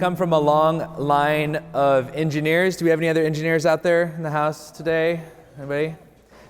come from a long line of engineers. Do we have any other engineers out there in the house today? Anybody?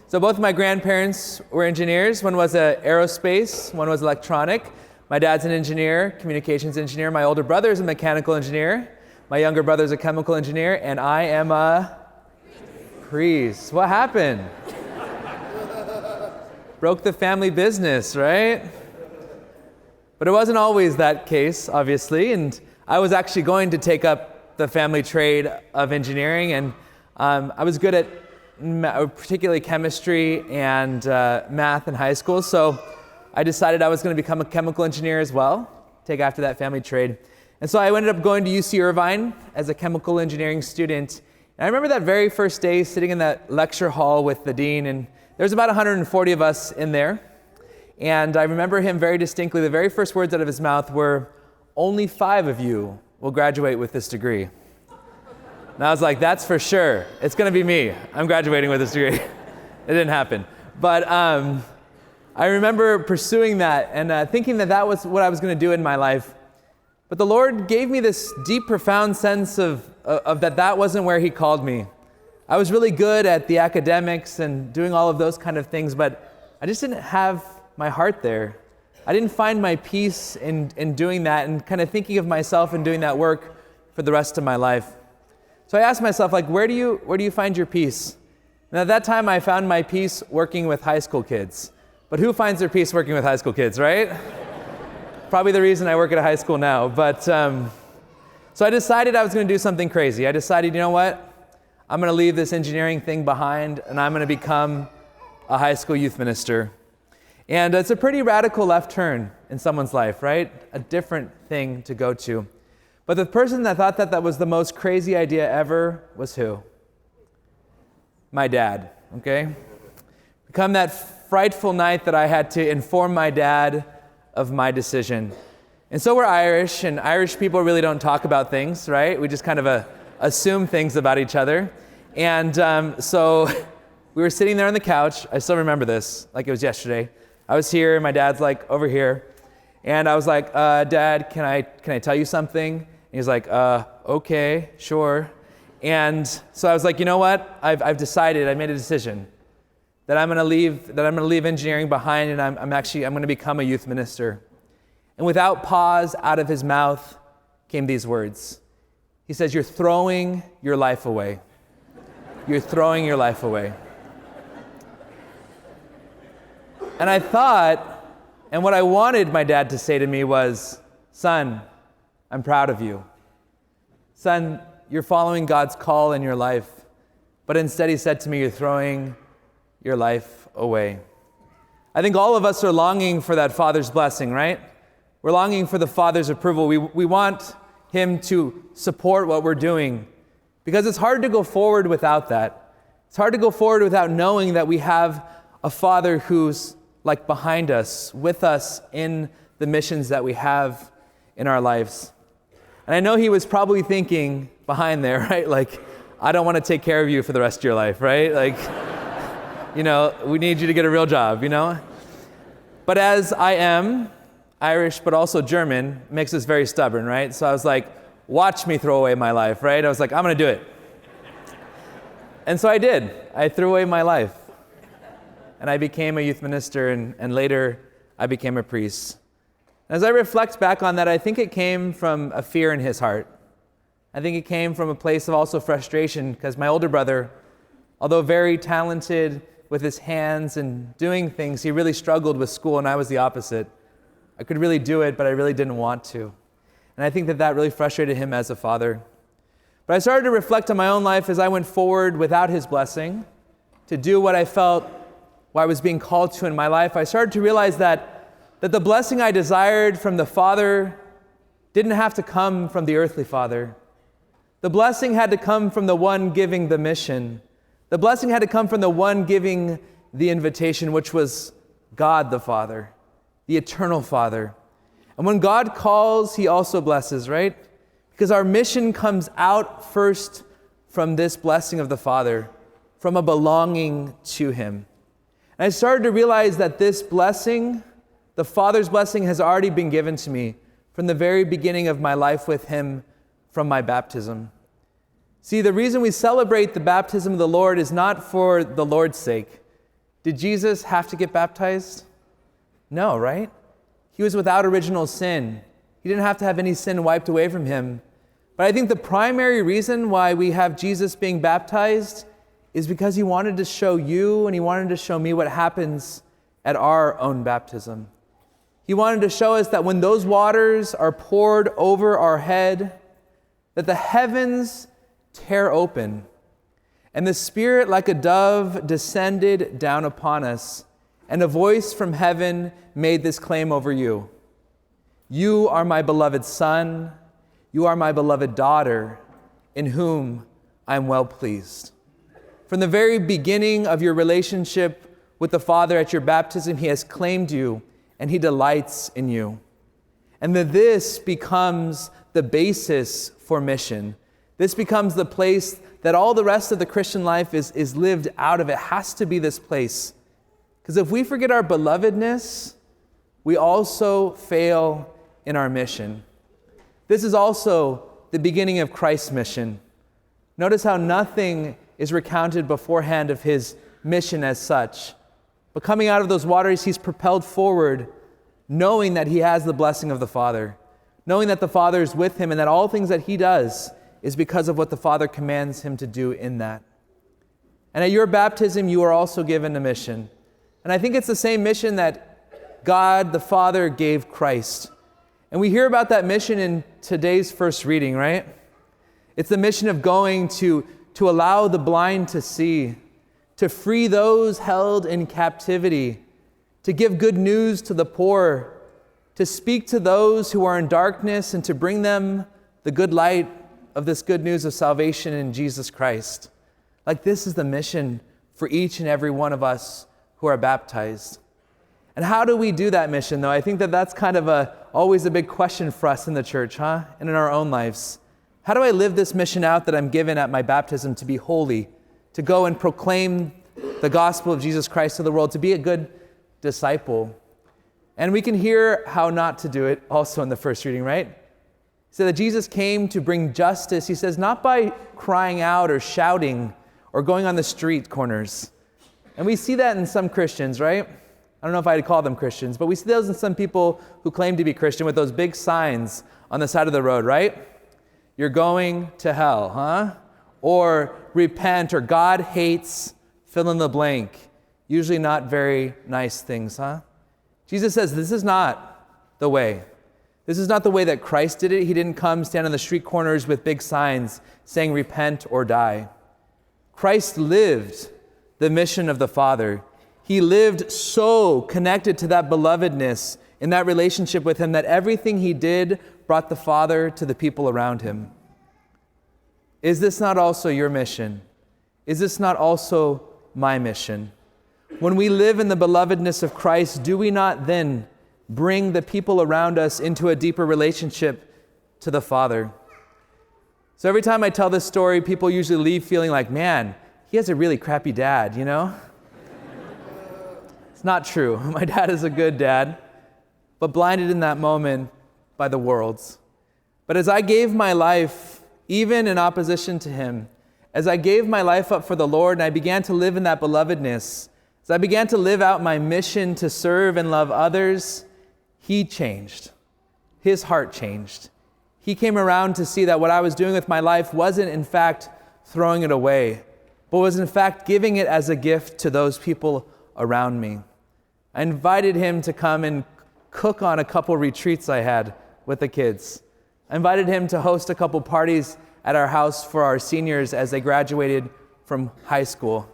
So both of my grandparents were engineers. One was aerospace, one was electronic. My dad's an engineer, communications engineer. My older brother is a mechanical engineer. My younger brother is a chemical engineer, and I am a priest. What happened? Broke the family business, right? But it wasn't always that case, obviously, and I was actually going to take up the family trade of engineering, and I was good at particularly chemistry and math in high school, so I decided I was going to become a chemical engineer as well, take after that family trade. And so I ended up going to UC Irvine as a chemical engineering student. And I remember that very first day sitting in that lecture hall with the dean, and there was about 140 of us in there. And I remember him very distinctly. The very first words out of his mouth were, "Only 5 of you will graduate with this degree." And I was like, that's for sure. It's going to be me. I'm graduating with this degree. It didn't happen. But I remember pursuing that and thinking that that was what I was going to do in my life. But the Lord gave me this deep, profound sense of that wasn't where He called me. I was really good at the academics and doing all of those kind of things, but I just didn't have my heart there. I didn't find my peace in doing that and kind of thinking of myself and doing that work for the rest of my life. So I asked myself, like, where do you find your peace? And at that time, I found my peace working with high school kids. But who finds their peace working with high school kids, right? Probably the reason I work at a high school now. But so I decided I was going to do something crazy. I decided, you know what? I'm going to leave this engineering thing behind, and I'm going to become a high school youth minister. And it's a pretty radical left turn in someone's life, right? A different thing to go to. But the person that thought that was the most crazy idea ever was who? My dad, okay? Come that frightful night that I had to inform my dad of my decision. And so we're Irish, and Irish people really don't talk about things, right? We just kind of assume things about each other. And so we were sitting there on the couch. I still remember this, like it was yesterday. I was here, and my dad's like over here. And I was like, Dad, can I tell you something? And he's like, okay, sure. And so I was like, you know what? I've decided, I made a decision that I'm going to leave engineering behind, and I'm going to become a youth minister. And without pause, out of his mouth came these words. He says, "You're throwing your life away. You're throwing your life away." And I thought, and what I wanted my dad to say to me was, "Son, I'm proud of you. Son, you're following God's call in your life." But instead he said to me, "You're throwing your life away." I think all of us are longing for that Father's blessing, right? We're longing for the Father's approval. We want Him to support what we're doing, because it's hard to go forward without that. It's hard to go forward without knowing that we have a Father who's like behind us, with us in the missions that we have in our lives. And I know He was probably thinking behind there, right? Like, I don't want to take care of you for the rest of your life, right? Like, you know, we need you to get a real job, you know? But as I am Irish, but also German, makes us very stubborn, right? So I was like, watch me throw away my life, right? I was like, I'm going to do it. And so I did. I threw away my life. And I became a youth minister, and later I became a priest. As I reflect back on that, I think it came from a fear in his heart. I think it came from a place of also frustration, because my older brother, although very talented with his hands and doing things, he really struggled with school, and I was the opposite. I could really do it, but I really didn't want to. And I think that really frustrated him as a father. But I started to reflect on my own life as I went forward without his blessing to do what I felt what I was being called to in my life. I started to realize that the blessing I desired from the Father didn't have to come from the earthly Father. The blessing had to come from the one giving the mission. The blessing had to come from the one giving the invitation, which was God the Father, the eternal Father. And when God calls, He also blesses, right? Because our mission comes out first from this blessing of the Father, from a belonging to Him. And I started to realize that this blessing, the Father's blessing, has already been given to me from the very beginning of my life with Him from my baptism. See, the reason we celebrate the baptism of the Lord is not for the Lord's sake. Did Jesus have to get baptized? No, right? He was without original sin. He didn't have to have any sin wiped away from him. But I think the primary reason why we have Jesus being baptized is because he wanted to show you and he wanted to show me what happens at our own baptism. He wanted to show us that when those waters are poured over our head, that the heavens tear open, and the Spirit like a dove descended down upon us, and a voice from heaven made this claim over you. You are my beloved Son, you are my beloved daughter, in whom I am well pleased. From the very beginning of your relationship with the Father at your baptism, he has claimed you, and he delights in you. And that this becomes the basis for mission. This becomes the place that all the rest of the Christian life is lived out of. It has to be this place. Because if we forget our belovedness, we also fail in our mission. This is also the beginning of Christ's mission. Notice how nothing is recounted beforehand of his mission as such. But coming out of those waters, he's propelled forward, knowing that he has the blessing of the Father, knowing that the Father is with him, and that all things that he does is because of what the Father commands him to do in that. And at your baptism, you are also given a mission. And I think it's the same mission that God the Father gave Christ. And we hear about that mission in today's first reading, right? It's the mission of going to allow the blind to see, to free those held in captivity, to give good news to the poor, to speak to those who are in darkness, and to bring them the good light of this good news of salvation in Jesus Christ. Like, this is the mission for each and every one of us who are baptized. And how do we do that mission, though? I think that's kind of always a big question for us in the church, and in our own lives. How do I live this mission out that I'm given at my baptism to be holy, to go and proclaim the gospel of Jesus Christ to the world, to be a good disciple? And we can hear how not to do it also in the first reading, right? He said that Jesus came to bring justice. He says, not by crying out or shouting or going on the street corners. And we see that in some Christians, right? I don't know if I'd call them Christians, but we see those in some people who claim to be Christian with those big signs on the side of the road, right? You're going to hell, Or repent, or God hates, fill in the blank. Usually not very nice things, Jesus says this is not the way. This is not the way that Christ did it. He didn't come stand on the street corners with big signs saying repent or die. Christ lived the mission of the Father. He lived so connected to that belovedness in that relationship with him that everything he did brought the Father to the people around him. Is this not also your mission? Is this not also my mission? When we live in the belovedness of Christ, do we not then bring the people around us into a deeper relationship to the Father? So every time I tell this story, people usually leave feeling like, man, he has a really crappy dad, It's not true. My dad is a good dad, but blinded in that moment by the world's. But as I gave my life, even in opposition to him, as I gave my life up for the Lord and I began to live in that belovedness, as I began to live out my mission to serve and love others, he changed. His heart changed. He came around to see that what I was doing with my life wasn't in fact throwing it away, but was in fact giving it as a gift to those people around me. I invited him to come and cook on a couple retreats I had with the kids. I invited him to host a couple parties at our house for our seniors as they graduated from high school.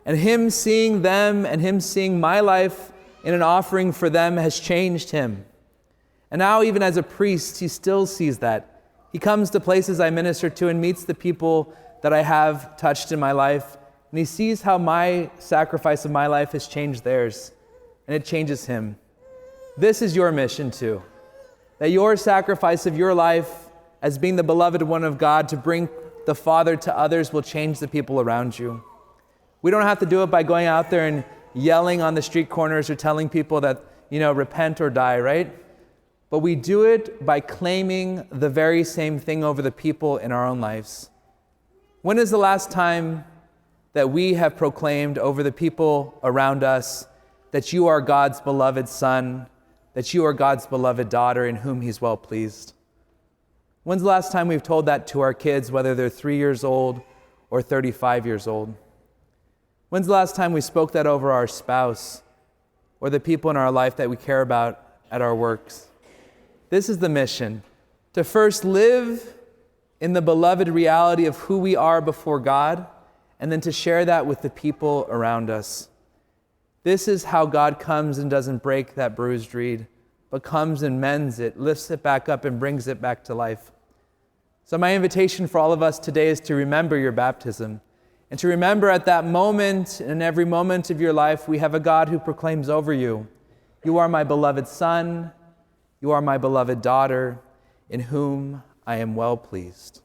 And him seeing them and him seeing my life in an offering for them has changed him. And now even as a priest, he still sees that. He comes to places I minister to and meets the people that I have touched in my life. And he sees how my sacrifice of my life has changed theirs. And it changes him. This is your mission too. That your sacrifice of your life as being the beloved one of God to bring the Father to others will change the people around you. We don't have to do it by going out there and yelling on the street corners or telling people that, repent or die, right? but we do it by claiming the very same thing over the people in our own lives. When is the last time that we have proclaimed over the people around us that you are God's beloved son, that you are God's beloved daughter in whom he's well pleased? When's the last time we've told that to our kids, whether they're 3 years old or 35 years old? When's the last time we spoke that over our spouse or the people in our life that we care about at our works? This is the mission, to first live in the beloved reality of who we are before God, and then to share that with the people around us. This is how God comes and doesn't break that bruised reed, but comes and mends it, lifts it back up, and brings it back to life. So my invitation for all of us today is to remember your baptism, and to remember at that moment, in every moment of your life, we have a God who proclaims over you, you are my beloved son, you are my beloved daughter, in whom I am well pleased.